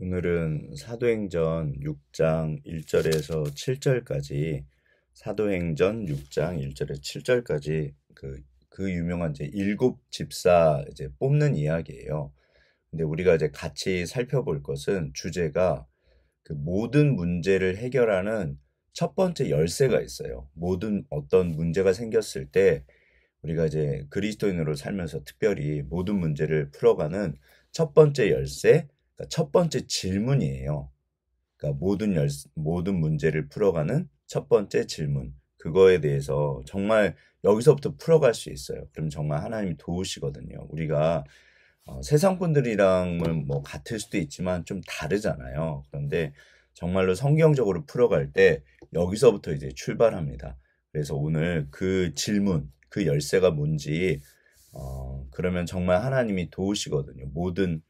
오늘은 사도행전 6장 1절에서 7절까지 사도행전 6장 1절에서 7절까지 그 유명한 이제 일곱 집사 이제 뽑는 이야기예요. 근데 우리가 이제 같이 살펴볼 것은 주제가 그 모든 문제를 해결하는 첫 번째 열쇠가 있어요. 모든 어떤 문제가 생겼을 때 우리가 이제 그리스도인으로 살면서 특별히 모든 문제를 풀어가는 첫 번째 열쇠, 그러니까 첫 번째 질문이에요. 그러니까 모든 문제를 풀어가는 첫 번째 질문. 그거에 대해서 정말 여기서부터 풀어갈 수 있어요. 그럼 정말 하나님이 도우시거든요. 우리가 세상 분들이랑은 뭐 같을 수도 있지만 좀 다르잖아요. 그런데 정말로 성경적으로 풀어갈 때 여기서부터 이제 출발합니다. 그래서 오늘 그 질문, 그 열쇠가 뭔지 그러면 정말 하나님이 도우시거든요. 모든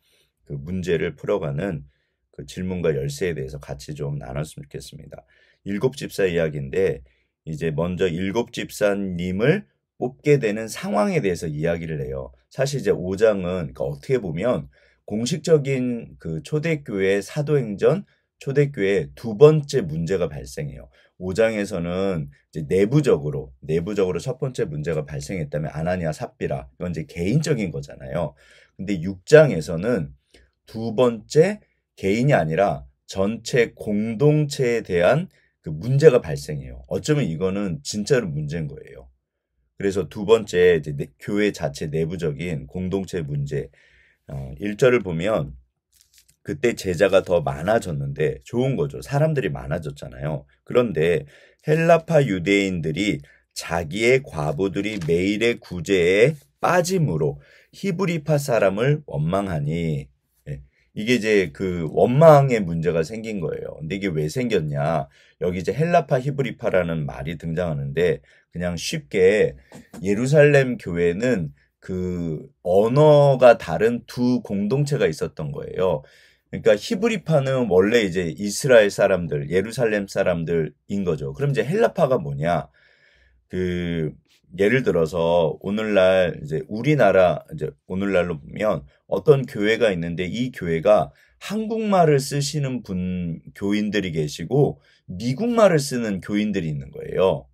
그 문제를 풀어가는 그 질문과 열쇠에 대해서 같이 좀 나눴으면 좋겠습니다. 일곱 집사 이야기인데 이제 먼저 일곱 집사님을 뽑게 되는 상황에 대해서 이야기를 해요. 사실 이제 5장은 그러니까 어떻게 보면 공식적인 그 초대교회 사도행전 초대교회 두 번째 문제가 발생해요. 5장에서는 이제 내부적으로 첫 번째 문제가 발생했다면 아나니아 삽비라 이건 이제 개인적인 거잖아요. 근데 6장에서는 두 번째 개인이 아니라 전체 공동체에 대한 그 문제가 발생해요. 어쩌면 이거는 진짜로 문제인 거예요. 그래서 두 번째 이제 교회 자체 내부적인 공동체 문제 1절을 보면 그때 제자가 더 많아졌는데 좋은 거죠. 사람들이 많아졌잖아요. 그런데 헬라파 유대인들이 자기의 과부들이 매일의 구제에 빠짐으로 히브리파 사람을 원망하니 이게 이제 그 원망의 문제가 생긴 거예요. 근데 이게 왜 생겼냐? 여기 이제 헬라파 히브리파라는 말이 등장하는데 그냥 쉽게 예루살렘 교회는 그 언어가 다른 두 공동체가 있었던 거예요. 그러니까 히브리파는 원래 이제 이스라엘 사람들, 예루살렘 사람들인 거죠. 그럼 이제 헬라파가 뭐냐? 그 예를 들어서 오늘날 이제 우리나라 이제 오늘날로 보면 어떤 교회가 있는데 이 교회가 한국말을 쓰시는 교인들이 계시고 미국말을 쓰는 교인들이 있는 거예요.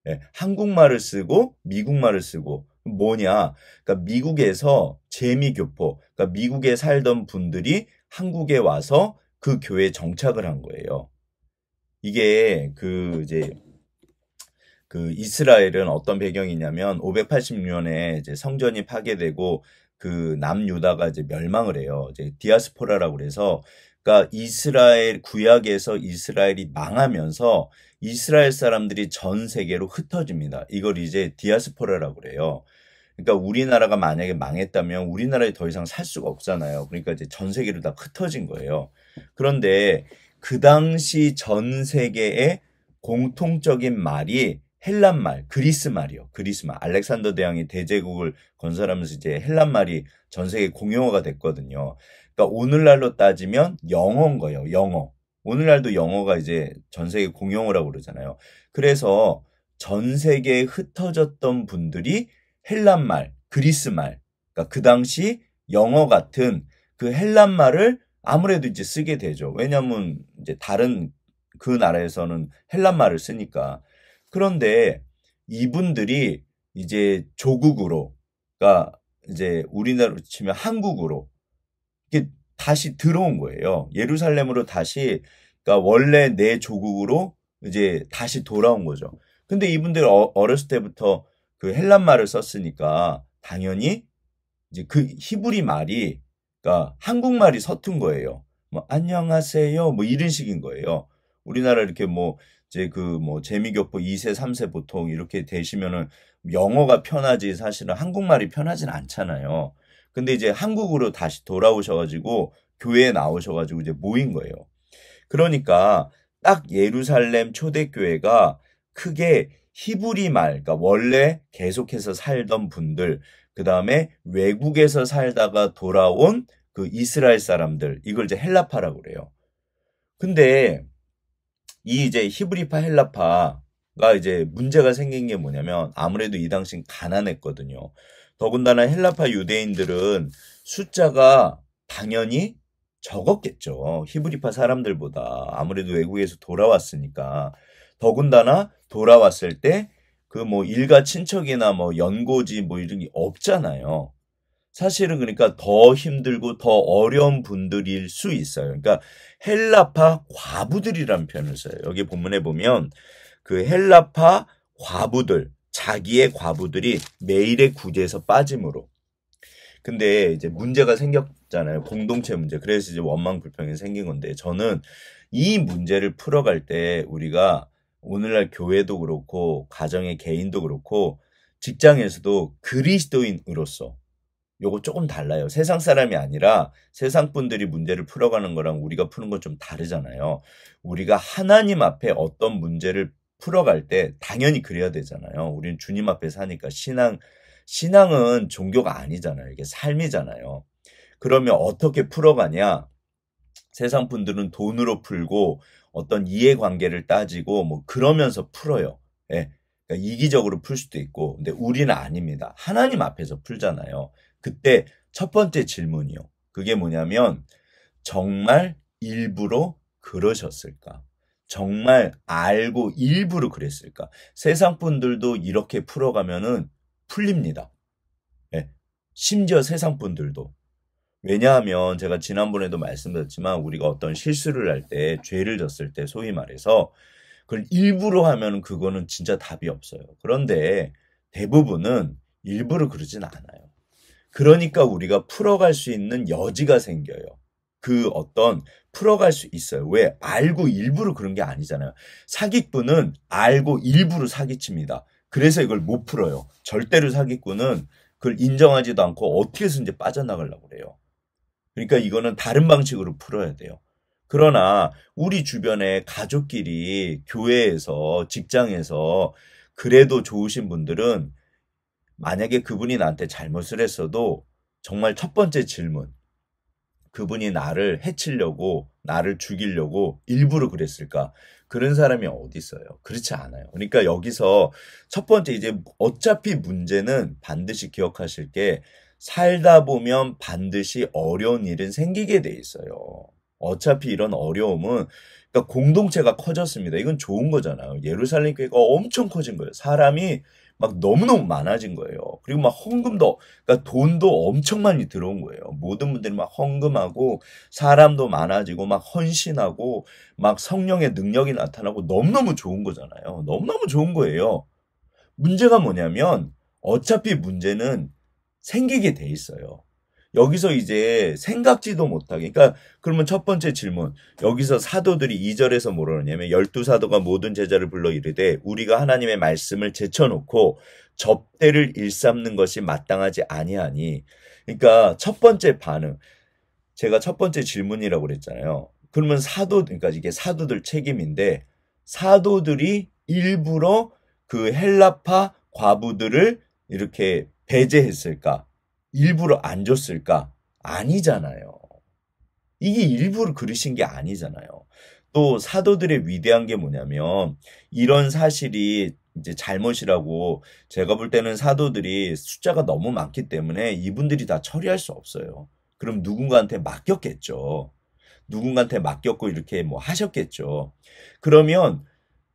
예, 한국말을 쓰고 미국말을 쓰고 뭐냐? 그러니까 미국에서 재미교포, 그러니까 미국에 살던 분들이 한국에 와서 그 교회에 정착을 한 거예요. 이게 그 이제 그 이스라엘은 어떤 배경이냐면 586년에 이제 성전이 파괴되고 그 남유다가 이제 멸망을 해요. 이제 디아스포라라고 그래서 그러니까 이스라엘 구약에서 이스라엘이 망하면서 이스라엘 사람들이 전 세계로 흩어집니다. 이걸 이제 디아스포라라고 그래요. 그러니까 우리나라가 만약에 망했다면 우리나라에 더 이상 살 수가 없잖아요. 그러니까 이제 전 세계로 다 흩어진 거예요. 그런데 그 당시 전 세계의 공통적인 말이 헬란 말, 그리스 말이요. 그리스 말. 알렉산더 대왕이 대제국을 건설하면서 이제 헬란 말이 전 세계 공용어가 됐거든요. 그러니까 오늘날로 따지면 영어인 거예요. 영어. 오늘날도 영어가 이제 전 세계 공용어라고 그러잖아요. 그래서 전 세계에 흩어졌던 분들이 헬란 말, 그리스 말, 그러니까 그 당시 영어 같은 그 헬란 말을 아무래도 이제 쓰게 되죠. 왜냐하면 이제 다른 그 나라에서는 헬란 말을 쓰니까. 그런데 이분들이 이제 조국으로, 그러니까 이제 우리나라로 치면 한국으로 이게 다시 들어온 거예요. 예루살렘으로 다시, 그러니까 원래 내 조국으로 이제 다시 돌아온 거죠. 근데 이분들 어렸을 때부터 그 헬란 말을 썼으니까 당연히 이제 그 히브리 말이, 그러니까 한국말이 서툰 거예요. 뭐 안녕하세요 뭐 이런 식인 거예요. 우리나라 이렇게 뭐 이제 그 뭐 재미교포 2세 3세 보통 이렇게 되시면은 영어가 편하지 사실은 한국말이 편하진 않잖아요. 근데 이제 한국으로 다시 돌아오셔가지고 교회에 나오셔가지고 이제 모인 거예요. 그러니까 딱 예루살렘 초대교회가 크게 히브리 말, 그러니까 원래 계속해서 살던 분들, 그 다음에 외국에서 살다가 돌아온 그 이스라엘 사람들, 이걸 이제 헬라파라고 그래요. 근데 이 이제 히브리파 헬라파가 이제 문제가 생긴 게 뭐냐면 아무래도 이 당시엔 가난했거든요. 더군다나 헬라파 유대인들은 숫자가 당연히 적었겠죠. 히브리파 사람들보다 아무래도 외국에서 돌아왔으니까. 더군다나 돌아왔을 때 그 뭐 일가 친척이나 뭐 연고지 뭐 이런 게 없잖아요. 사실은 그러니까 더 힘들고 더 어려운 분들일 수 있어요. 그러니까 헬라파 과부들이라는 표현을 써요. 여기 본문에 보면 그 헬라파 과부들, 자기의 과부들이 매일의 구제에서 빠짐으로. 근데 이제 문제가 생겼잖아요. 공동체 문제. 그래서 이제 원망 불평이 생긴 건데 저는 이 문제를 풀어갈 때 우리가 오늘날 교회도 그렇고 가정의 개인도 그렇고 직장에서도 그리스도인으로서 요거 조금 달라요. 세상 사람이 아니라 세상 분들이 문제를 풀어가는 거랑 우리가 푸는 건 좀 다르잖아요. 우리가 하나님 앞에 어떤 문제를 풀어갈 때 당연히 그래야 되잖아요. 우리는 주님 앞에 사니까 신앙은 종교가 아니잖아요. 이게 삶이잖아요. 그러면 어떻게 풀어가냐? 세상 분들은 돈으로 풀고 어떤 이해관계를 따지고 뭐 그러면서 풀어요. 예. 그러니까 이기적으로 풀 수도 있고, 근데 우리는 아닙니다. 하나님 앞에서 풀잖아요. 그때 첫 번째 질문이요. 그게 뭐냐면 정말 일부러 그러셨을까? 정말 알고 일부러 그랬을까? 세상 분들도 이렇게 풀어가면은 풀립니다. 예. 심지어 세상 분들도. 왜냐하면 제가 지난번에도 말씀드렸지만 우리가 어떤 실수를 할 때, 죄를 졌을 때 소위 말해서 그걸 일부러 하면 그거는 진짜 답이 없어요. 그런데 대부분은 일부러 그러진 않아요. 그러니까 우리가 풀어갈 수 있는 여지가 생겨요. 그 어떤 풀어갈 수 있어요. 왜? 알고 일부러 그런 게 아니잖아요. 사기꾼은 알고 일부러 사기칩니다. 그래서 이걸 못 풀어요. 절대로 사기꾼은 그걸 인정하지도 않고 어떻게 해서든지 빠져나가려고 그래요. 그러니까 이거는 다른 방식으로 풀어야 돼요. 그러나 우리 주변에 가족끼리 교회에서 직장에서 그래도 좋으신 분들은 만약에 그분이 나한테 잘못을 했어도 정말 첫 번째 질문, 그분이 나를 해치려고, 나를 죽이려고 일부러 그랬을까? 그런 사람이 어디 있어요? 그렇지 않아요. 그러니까 여기서 첫 번째 이제 어차피 문제는 반드시 기억하실 게 살다 보면 반드시 어려운 일은 생기게 돼 있어요. 어차피 이런 어려움은 그러니까 공동체가 커졌습니다. 이건 좋은 거잖아요. 예루살렘 교회가 엄청 커진 거예요. 사람이 막 너무너무 많아진 거예요. 그리고 막 헌금도, 그러니까 돈도 엄청 많이 들어온 거예요. 모든 분들이 막 헌금하고 사람도 많아지고 막 헌신하고 막 성령의 능력이 나타나고 너무너무 좋은 거잖아요. 너무너무 좋은 거예요. 문제가 뭐냐면 어차피 문제는 생기게 돼 있어요. 여기서 이제 생각지도 못하게. 그러니까 그러면 첫 번째 질문. 여기서 사도들이 2절에서 뭐라 그러냐면 12사도가 모든 제자를 불러 이르되 우리가 하나님의 말씀을 제쳐놓고 접대를 일삼는 것이 마땅하지 아니하니. 그러니까 첫 번째 반응. 제가 첫 번째 질문이라고 그랬잖아요. 그러면 그러니까 이게 사도들 책임인데 사도들이 일부러 그 헬라파 과부들을 이렇게 배제했을까? 일부러 안 줬을까? 아니잖아요. 이게 일부러 그러신 게 아니잖아요. 또 사도들의 위대한 게 뭐냐면 이런 사실이 이제 잘못이라고 제가 볼 때는 사도들이 숫자가 너무 많기 때문에 이분들이 다 처리할 수 없어요. 그럼 누군가한테 맡겼겠죠. 누군가한테 맡겼고 이렇게 뭐 하셨겠죠. 그러면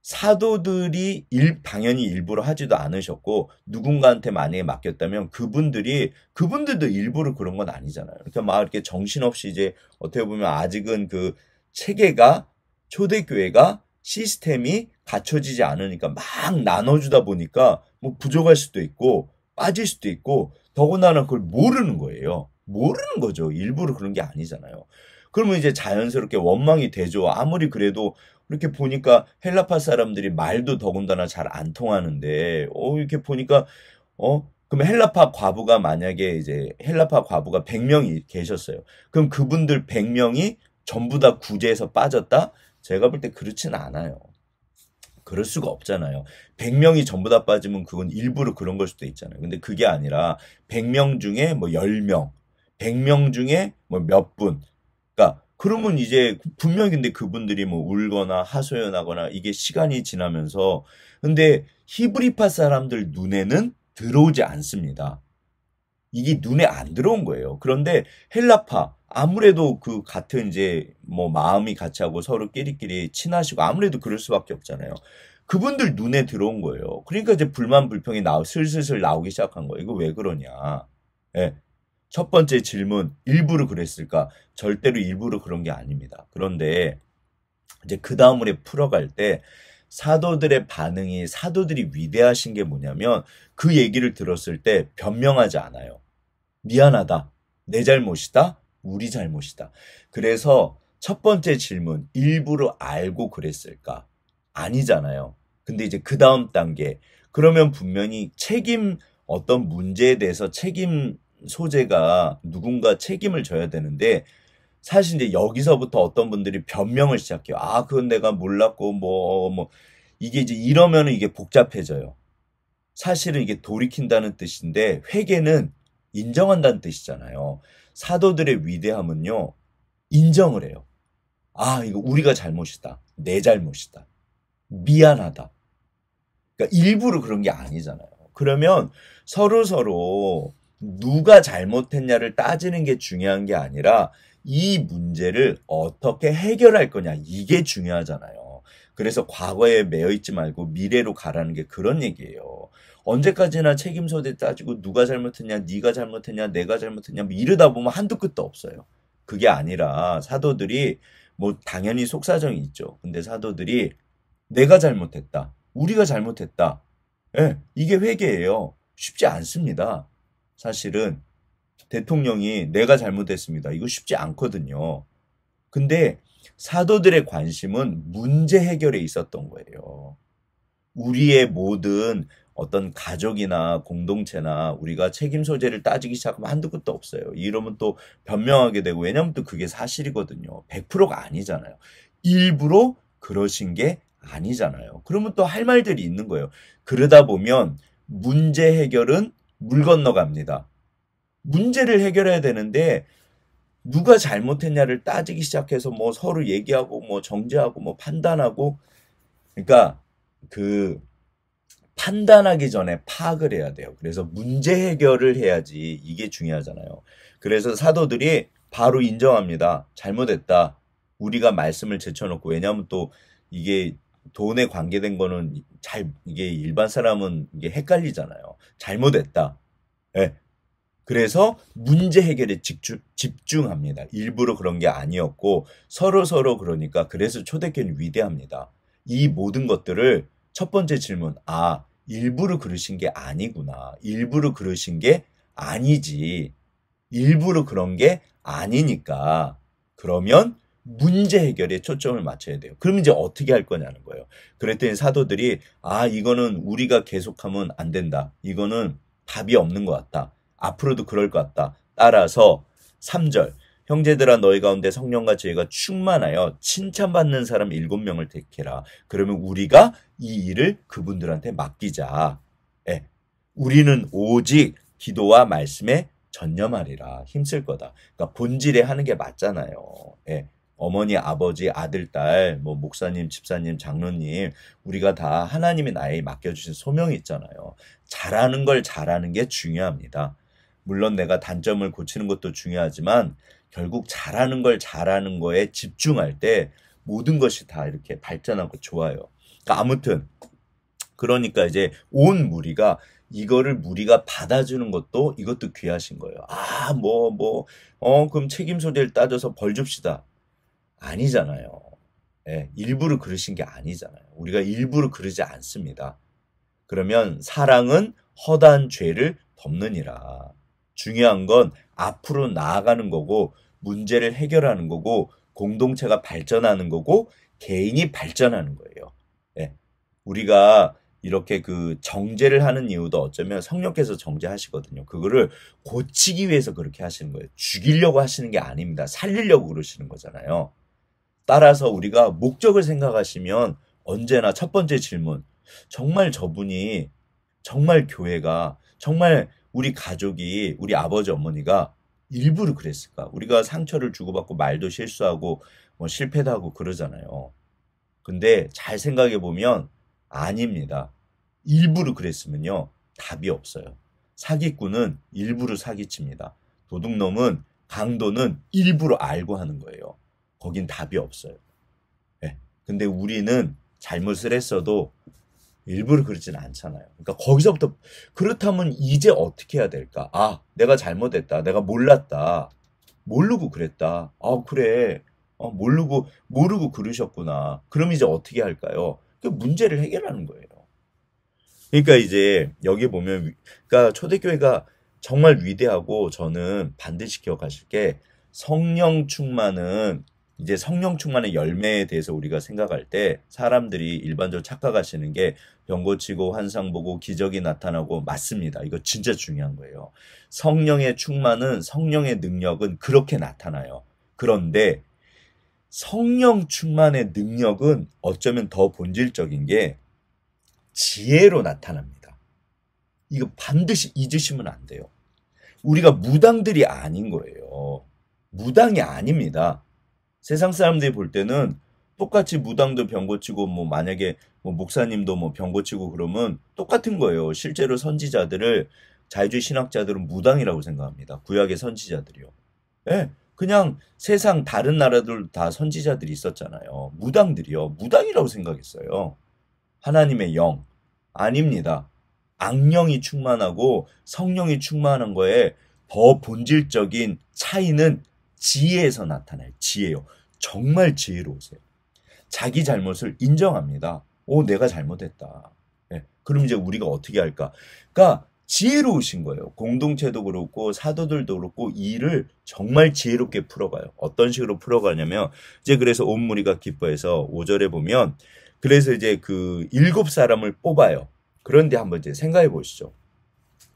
사도들이 당연히 일부러 하지도 않으셨고 누군가한테 만약에 맡겼다면 그분들도 일부러 그런 건 아니잖아요. 그러니까 막 이렇게 정신없이 이제 어떻게 보면 아직은 그 체계가 초대교회가 시스템이 갖춰지지 않으니까 막 나눠주다 보니까 뭐 부족할 수도 있고 빠질 수도 있고 더군다나 그걸 모르는 거예요. 모르는 거죠. 일부러 그런 게 아니잖아요. 그러면 이제 자연스럽게 원망이 되죠. 아무리 그래도 이렇게 보니까 헬라파 사람들이 말도 더군다나 잘 안 통하는데, 이렇게 보니까, 그럼 헬라파 과부가 만약에 이제 헬라파 과부가 100명이 계셨어요. 그럼 그분들 100명이 전부 다 구제에서 빠졌다? 제가 볼 때 그렇진 않아요. 그럴 수가 없잖아요. 100명이 전부 다 빠지면 그건 일부러 그런 걸 수도 있잖아요. 근데 그게 아니라 100명 중에 뭐 10명, 100명 중에 뭐 몇 분, 그러니까 그러면 이제 분명히 근데 그분들이 뭐 울거나 하소연하거나 이게 시간이 지나면서 근데 히브리파 사람들 눈에는 들어오지 않습니다. 이게 눈에 안 들어온 거예요. 그런데 헬라파 아무래도 그 같은 이제 뭐 마음이 같이 하고 서로 끼리끼리 친하시고 아무래도 그럴 수밖에 없잖아요. 그분들 눈에 들어온 거예요. 그러니까 이제 불만 불평이 슬슬슬 나오기 시작한 거예요. 이거 왜 그러냐. 예. 첫 번째 질문, 일부러 그랬을까? 절대로 일부러 그런 게 아닙니다. 그런데 이제 그 다음으로 풀어갈 때 사도들의 반응이 사도들이 위대하신 게 뭐냐면 그 얘기를 들었을 때 변명하지 않아요. 미안하다. 내 잘못이다. 우리 잘못이다. 그래서 첫 번째 질문, 일부러 알고 그랬을까? 아니잖아요. 근데 이제 그 다음 단계, 그러면 분명히 어떤 문제에 대해서 책임 소재가 누군가 책임을 져야 되는데, 사실 이제 여기서부터 어떤 분들이 변명을 시작해요. 아, 그건 내가 몰랐고, 이게 이제 이러면은 이게 복잡해져요. 사실은 이게 돌이킨다는 뜻인데, 회개는 인정한다는 뜻이잖아요. 사도들의 위대함은요, 인정을 해요. 아, 이거 우리가 잘못이다. 내 잘못이다. 미안하다. 그러니까 일부러 그런 게 아니잖아요. 그러면 서로 누가 잘못했냐를 따지는 게 중요한 게 아니라 이 문제를 어떻게 해결할 거냐. 이게 중요하잖아요. 그래서 과거에 매여 있지 말고 미래로 가라는 게 그런 얘기예요. 언제까지나 책임 소재 따지고 누가 잘못했냐, 네가 잘못했냐, 내가 잘못했냐 뭐 이러다 보면 한도 끝도 없어요. 그게 아니라 사도들이 뭐 당연히 속사정이 있죠. 근데 사도들이 내가 잘못했다. 우리가 잘못했다. 예, 이게 회개예요. 쉽지 않습니다. 사실은 대통령이 내가 잘못했습니다. 이거 쉽지 않거든요. 근데 사도들의 관심은 문제 해결에 있었던 거예요. 우리의 모든 어떤 가족이나 공동체나 우리가 책임 소재를 따지기 시작하면 한도 끝도 없어요. 이러면 또 변명하게 되고, 왜냐면 또 그게 사실이거든요. 100%가 아니잖아요. 일부러 그러신 게 아니잖아요. 그러면 또 할 말들이 있는 거예요. 그러다 보면 문제 해결은 물 건너갑니다. 문제를 해결해야 되는데 누가 잘못했냐를 따지기 시작해서 뭐 서로 얘기하고 뭐 정죄하고 뭐 판단하고, 그러니까 그 판단하기 전에 파악을 해야 돼요. 그래서 문제 해결을 해야지, 이게 중요하잖아요. 그래서 사도들이 바로 인정합니다. 잘못했다. 우리가 말씀을 제쳐놓고, 왜냐하면 또 이게 돈에 관계된 거는 이게 일반 사람은 이게 헷갈리잖아요. 잘못했다. 예. 그래서 문제 해결에 집중합니다. 일부러 그런 게 아니었고 서로 그러니까, 그래서 초대교회는 위대합니다. 이 모든 것들을 첫 번째 질문, 아, 일부러 그러신 게 아니구나. 일부러 그러신 게 아니지. 일부러 그런 게 아니니까 그러면 문제 해결에 초점을 맞춰야 돼요. 그럼 이제 어떻게 할 거냐는 거예요. 그랬더니 사도들이, 아, 이거는 우리가 계속하면 안 된다. 이거는 답이 없는 것 같다. 앞으로도 그럴 것 같다. 따라서 3절, 형제들아 너희 가운데 성령과 지혜가 충만하여 칭찬받는 사람 7명을 택해라. 그러면 우리가 이 일을 그분들한테 맡기자. 예. 우리는 오직 기도와 말씀에 전념하리라. 힘쓸 거다. 그러니까 본질에 하는 게 맞잖아요. 예. 어머니, 아버지, 아들, 딸, 뭐 목사님, 집사님, 장로님, 우리가 다 하나님이 나에게 맡겨주신 소명이 있잖아요. 잘하는 걸 잘하는 게 중요합니다. 물론 내가 단점을 고치는 것도 중요하지만 결국 잘하는 걸 잘하는 거에 집중할 때 모든 것이 다 이렇게 발전하고 좋아요. 그러니까 아무튼 그러니까 이제 온 무리가 이거를 무리가 받아주는 것도, 이것도 귀하신 거예요. 아, 그럼 책임 소재를 따져서 벌 줍시다. 아니잖아요. 예, 일부러 그러신 게 아니잖아요. 우리가 일부러 그러지 않습니다. 그러면 사랑은 허다한 죄를 덮느니라. 중요한 건 앞으로 나아가는 거고, 문제를 해결하는 거고, 공동체가 발전하는 거고, 개인이 발전하는 거예요. 예. 우리가 이렇게 그 정죄를 하는 이유도 어쩌면 성령께서 정죄하시거든요. 그거를 고치기 위해서 그렇게 하시는 거예요. 죽이려고 하시는 게 아닙니다. 살리려고 그러시는 거잖아요. 따라서 우리가 목적을 생각하시면 언제나 첫 번째 질문, 정말 저분이, 정말 교회가, 정말 우리 가족이, 우리 아버지 어머니가 일부러 그랬을까? 우리가 상처를 주고받고 말도 실수하고 뭐 실패도 하고 그러잖아요. 근데 잘 생각해 보면 아닙니다. 일부러 그랬으면요, 답이 없어요. 사기꾼은 일부러 사기칩니다. 도둑놈은 강도는 일부러 알고 하는 거예요. 거긴 답이 없어요. 예. 근데 우리는 잘못을 했어도 일부러 그러진 않잖아요. 그러니까 거기서부터 그렇다면 이제 어떻게 해야 될까? 아, 내가 잘못했다. 내가 몰랐다. 모르고 그랬다. 아, 그래. 모르고 그러셨구나. 그럼 이제 어떻게 할까요? 그 문제를 해결하는 거예요. 그러니까 이제 여기 보면 그러니까 초대교회가 정말 위대하고 저는 반드시 기억하실 게 성령 충만은 이제 성령 충만의 열매에 대해서 우리가 생각할 때 사람들이 일반적으로 착각하시는 게 병 고치고 환상 보고 기적이 나타나고 맞습니다. 이거 진짜 중요한 거예요. 성령의 충만은 성령의 능력은 그렇게 나타나요. 그런데 성령 충만의 능력은 어쩌면 더 본질적인 게 지혜로 나타납니다. 이거 반드시 잊으시면 안 돼요. 우리가 무당들이 아닌 거예요. 무당이 아닙니다. 세상 사람들이 볼 때는 똑같이 무당도 병 고치고 뭐 만약에 뭐 목사님도 뭐 병 고치고 그러면 똑같은 거예요. 실제로 선지자들을 자유주의 신학자들은 무당이라고 생각합니다. 구약의 선지자들이요. 예, 그냥 세상 다른 나라들 다 선지자들이 있었잖아요. 무당들이요. 무당이라고 생각했어요. 하나님의 영. 아닙니다. 악령이 충만하고 성령이 충만한 거에 더 본질적인 차이는 지혜에서 나타나요. 지혜요. 정말 지혜로우세요. 자기 잘못을 인정합니다. 오, 내가 잘못했다. 예, 그럼 이제 우리가 어떻게 할까? 그러니까 지혜로우신 거예요. 공동체도 그렇고 사도들도 그렇고 이 일을 정말 지혜롭게 풀어가요. 어떤 식으로 풀어가냐면 이제 그래서 온 무리가 기뻐해서 5절에 보면 그래서 이제 그 7사람을 뽑아요. 그런데 한번 이제 생각해 보시죠.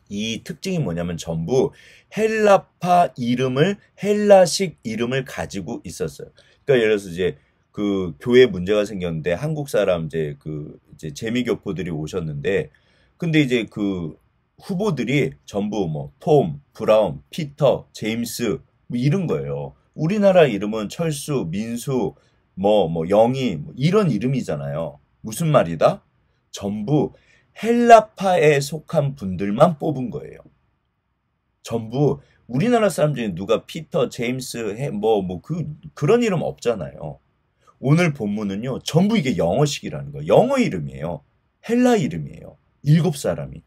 이 특징이 뭐냐면 전부 헬라파 이름을 헬라식 이름을 가지고 있었어요. 그러니까 예를 들어서 이제 그 교회 문제가 생겼는데 한국 사람 이제 재미교포들이 오셨는데 근데 이제 그 후보들이 전부 뭐 톰, 브라운, 피터, 제임스 뭐 이런 거예요. 우리나라 이름은 철수, 민수, 영희 뭐 이런 이름이잖아요. 무슨 말이다? 전부 헬라파에 속한 분들만 뽑은 거예요. 전부 우리나라 사람 중에 누가 피터, 제임스, 그런 이름 없잖아요. 오늘 본문은요, 전부 이게 영어식이라는 거예요. 영어 이름이에요. 헬라 이름이에요. 7사람이.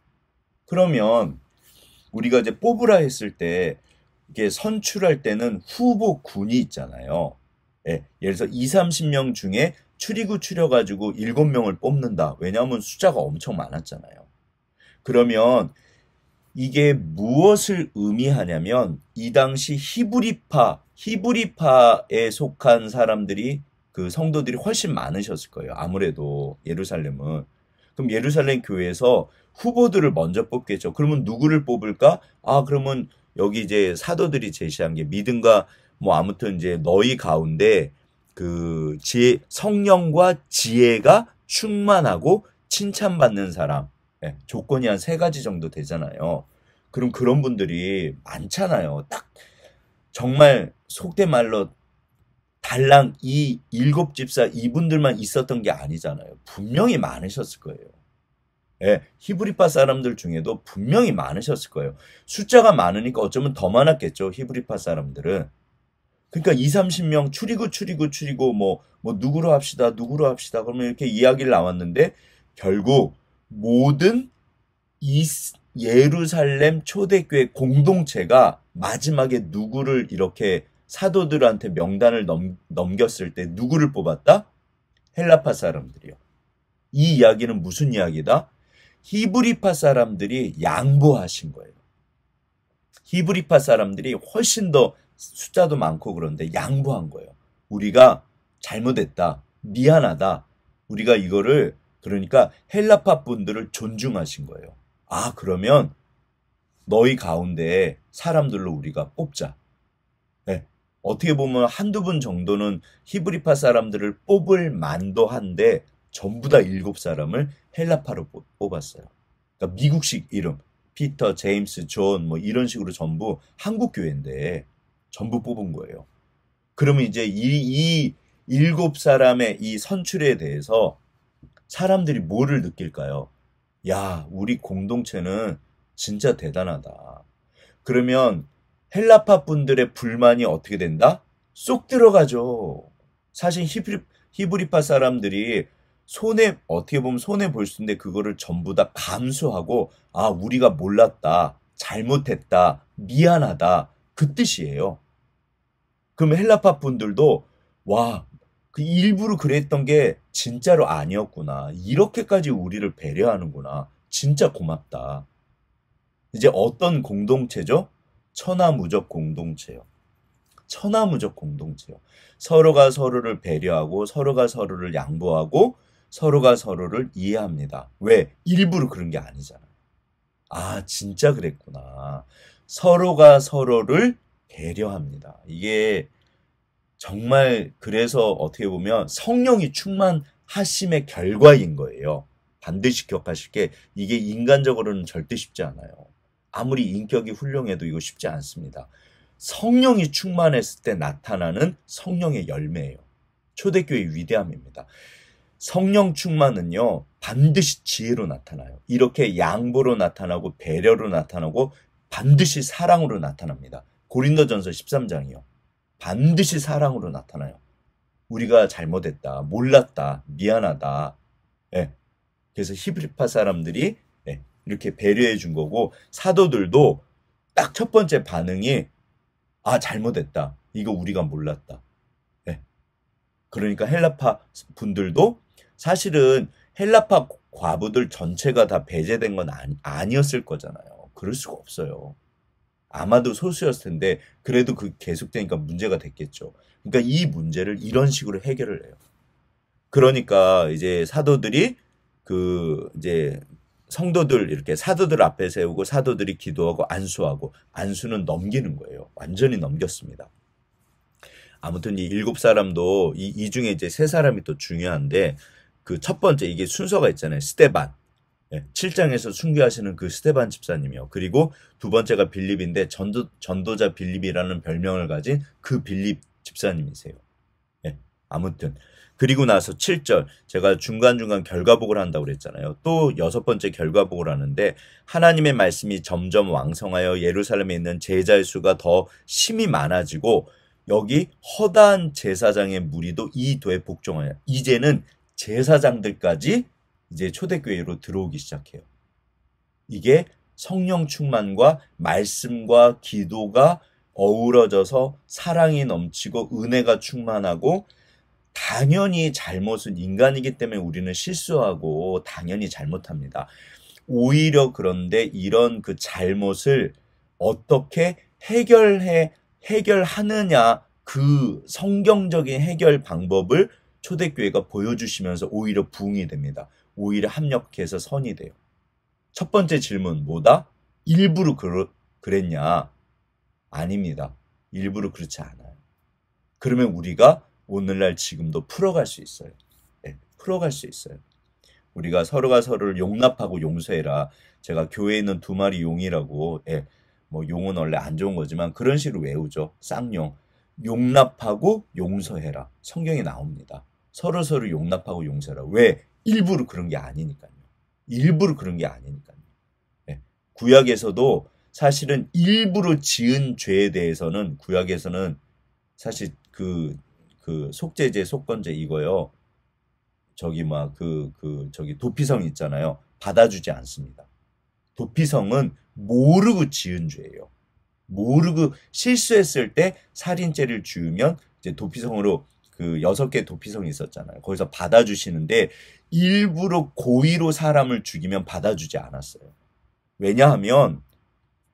그러면 우리가 이제 뽑으라 했을 때 이게 선출할 때는 후보군이 있잖아요. 예, 예를 들어서 2, 30명 중에 추리고 추려가지고 7명을 뽑는다. 왜냐하면 숫자가 엄청 많았잖아요. 그러면 이게 무엇을 의미하냐면 이 당시 히브리파에 속한 사람들이 그 성도들이 훨씬 많으셨을 거예요. 아무래도 예루살렘은. 그럼 예루살렘 교회에서 후보들을 먼저 뽑겠죠. 그러면 누구를 뽑을까? 아, 그러면 여기 이제 사도들이 제시한 게 믿음과 뭐 아무튼 이제 너희 가운데 그 성령과 지혜가 충만하고 칭찬받는 사람. 예, 조건이 한 3가지 정도 되잖아요. 그럼 그런 분들이 많잖아요. 딱 정말 속된 말로 달랑 이 7집사 이분들만 있었던 게 아니잖아요. 분명히 많으셨을 거예요. 예, 히브리파 사람들 중에도 분명히 많으셨을 거예요. 숫자가 많으니까 어쩌면 더 많았겠죠. 히브리파 사람들은. 그러니까 2, 30명 추리고 누구로 합시다. 그러면 이렇게 이야기를 나왔는데 결국 모든 예루살렘 초대교회 공동체가 마지막에 누구를 이렇게 사도들한테 명단을 넘겼을 때 누구를 뽑았다? 헬라파 사람들이요. 이 이야기는 무슨 이야기다? 히브리파 사람들이 양보하신 거예요. 히브리파 사람들이 훨씬 더 숫자도 많고 그런데 양보한 거예요. 우리가 잘못했다. 미안하다. 우리가 이거를 그러니까 헬라파 분들을 존중하신 거예요. 아, 그러면 너희 가운데 사람들로 우리가 뽑자. 네. 어떻게 보면 한두 분 정도는 히브리파 사람들을 뽑을 만도 한데 전부 다 7사람을 헬라파로 뽑았어요. 그러니까 미국식 이름, 피터, 제임스, 존 뭐 이런 식으로 전부 한국 교회인데 전부 뽑은 거예요. 그러면 이제 이 7사람의 이 선출에 대해서 사람들이 뭐를 느낄까요? 야, 우리 공동체는 진짜 대단하다. 그러면 헬라파 분들의 불만이 어떻게 된다? 쏙 들어가죠. 사실 히브리파 사람들이 어떻게 보면 손해 볼 수 있는데 그거를 전부 다 감수하고, 아, 우리가 몰랐다, 잘못했다, 미안하다, 그 뜻이에요. 그럼 헬라파 분들도, 와, 그 일부러 그랬던 게 진짜로 아니었구나. 이렇게까지 우리를 배려하는구나. 진짜 고맙다. 이제 어떤 공동체죠? 천하무적 공동체요. 천하무적 공동체요. 서로가 서로를 배려하고 서로가 서로를 양보하고 서로가 서로를 이해합니다. 왜? 일부러 그런 게 아니잖아요. 아, 진짜 그랬구나. 서로가 서로를 배려합니다. 이게 정말 그래서 어떻게 보면 성령이 충만하심의 결과인 거예요. 반드시 기억하실 게 이게 인간적으로는 절대 쉽지 않아요. 아무리 인격이 훌륭해도 이거 쉽지 않습니다. 성령이 충만했을 때 나타나는 성령의 열매예요. 초대교회의 위대함입니다. 성령 충만은요, 반드시 지혜로 나타나요. 이렇게 양보로 나타나고 배려로 나타나고 반드시 사랑으로 나타납니다. 고린도전서 13장이요. 반드시 사랑으로 나타나요. 우리가 잘못했다, 몰랐다, 미안하다. 예. 그래서 히브리파 사람들이 이렇게 배려해 준 거고, 사도들도 딱 첫 번째 반응이, 아, 잘못했다. 이거 우리가 몰랐다. 예. 그러니까 헬라파 분들도 사실은 헬라파 과부들 전체가 다 배제된 건 아니었을 거잖아요. 그럴 수가 없어요. 아마도 소수였을 텐데 그래도 그 계속되니까 문제가 됐겠죠. 그러니까 이 문제를 이런 식으로 해결을 해요. 그러니까 이제 사도들이 이제 성도들 이렇게 사도들 앞에 세우고 사도들이 기도하고 안수하고, 안수는 넘기는 거예요. 완전히 넘겼습니다. 아무튼 이 7사람도 이 중에 이제 3사람이 또 중요한데, 그 첫 번째 이게 순서가 있잖아요. 스데반. 7장에서 순교하시는 그 스데반 집사님이요. 그리고 두 번째가 빌립인데 전도자 빌립이라는 별명을 가진 그 빌립 집사님이세요. 아무튼 그리고 나서 7절, 제가 중간중간 결과복을 한다고 그랬잖아요. 또 6번째 결과복을 하는데, 하나님의 말씀이 점점 왕성하여 예루살렘에 있는 제자의 수가 더 심히 많아지고 여기 허다한 제사장의 무리도 이 도에 복종하여, 이제는 제사장들까지 이제 초대교회로 들어오기 시작해요. 이게 성령 충만과 말씀과 기도가 어우러져서 사랑이 넘치고 은혜가 충만하고, 당연히 잘못은 인간이기 때문에 우리는 실수하고 당연히 잘못합니다. 오히려 그런데 이런 그 잘못을 어떻게 해결하느냐, 그 성경적인 해결 방법을 초대교회가 보여주시면서 오히려 부흥이 됩니다. 오히려 합력해서 선이 돼요. 첫 번째 질문 뭐다? 일부러 그랬냐? 아닙니다. 일부러 그렇지 않아요. 그러면 우리가 오늘날 지금도 풀어갈 수 있어요. 풀어갈 수 있어요. 우리가 서로가 서로를 용납하고 용서해라. 제가 교회에 있는 2마리 용이라고, 뭐 용은 원래 안 좋은 거지만 그런 식으로 외우죠. 쌍용. 용납하고 용서해라. 성경에 나옵니다. 서로 용납하고 용서해라. 왜? 일부러 그런 게 아니니까요. 일부러 그런 게 아니니까요. 구약에서도 사실은 일부러 지은 죄에 대해서는 구약에서는 사실 그 속죄제, 속건제 이거요. 저기 도피성 있잖아요. 받아주지 않습니다. 도피성은 모르고 지은 죄예요. 모르고 실수했을 때 살인죄를 지으면 이제 도피성으로 그 6개 도피성이 있었잖아요. 거기서 받아주시는데 일부러 고의로 사람을 죽이면 받아주지 않았어요. 왜냐하면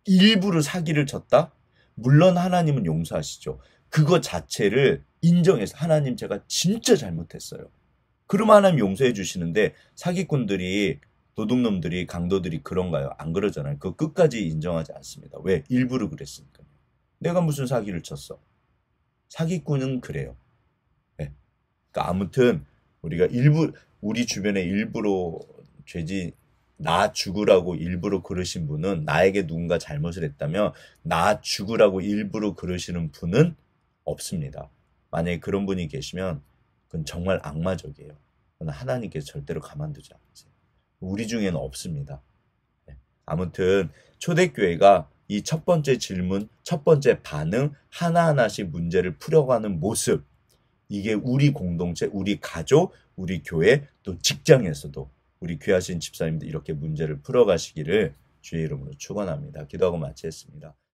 일부러 사기를 쳤다? 물론 하나님은 용서하시죠. 그거 자체를 인정해서, 하나님 제가 진짜 잘못했어요. 그러면 하나님 용서해 주시는데, 사기꾼들이, 도둑놈들이, 강도들이 그런가요? 안 그러잖아요. 그거 끝까지 인정하지 않습니다. 왜? 일부러 그랬으니까요. 내가 무슨 사기를 쳤어? 사기꾼은 그래요. 그러니까 아무튼 우리가 우리 주변에 일부러 나 죽으라고 일부러 그러신 분은, 나에게 누군가 잘못을 했다면 나 죽으라고 일부러 그러시는 분은 없습니다. 만약에 그런 분이 계시면 그건 정말 악마적이에요. 그건 하나님께서 절대로 가만두지 않으세요. 우리 중에는 없습니다. 아무튼 초대교회가 이 첫 번째 질문, 첫 번째 반응, 하나하나씩 문제를 풀어가는 모습, 이게 우리 공동체, 우리 가족, 우리 교회, 또 직장에서도 우리 귀하신 집사님들 이렇게 문제를 풀어가시기를 주의 이름으로 축원합니다. 기도하고 마치겠습니다.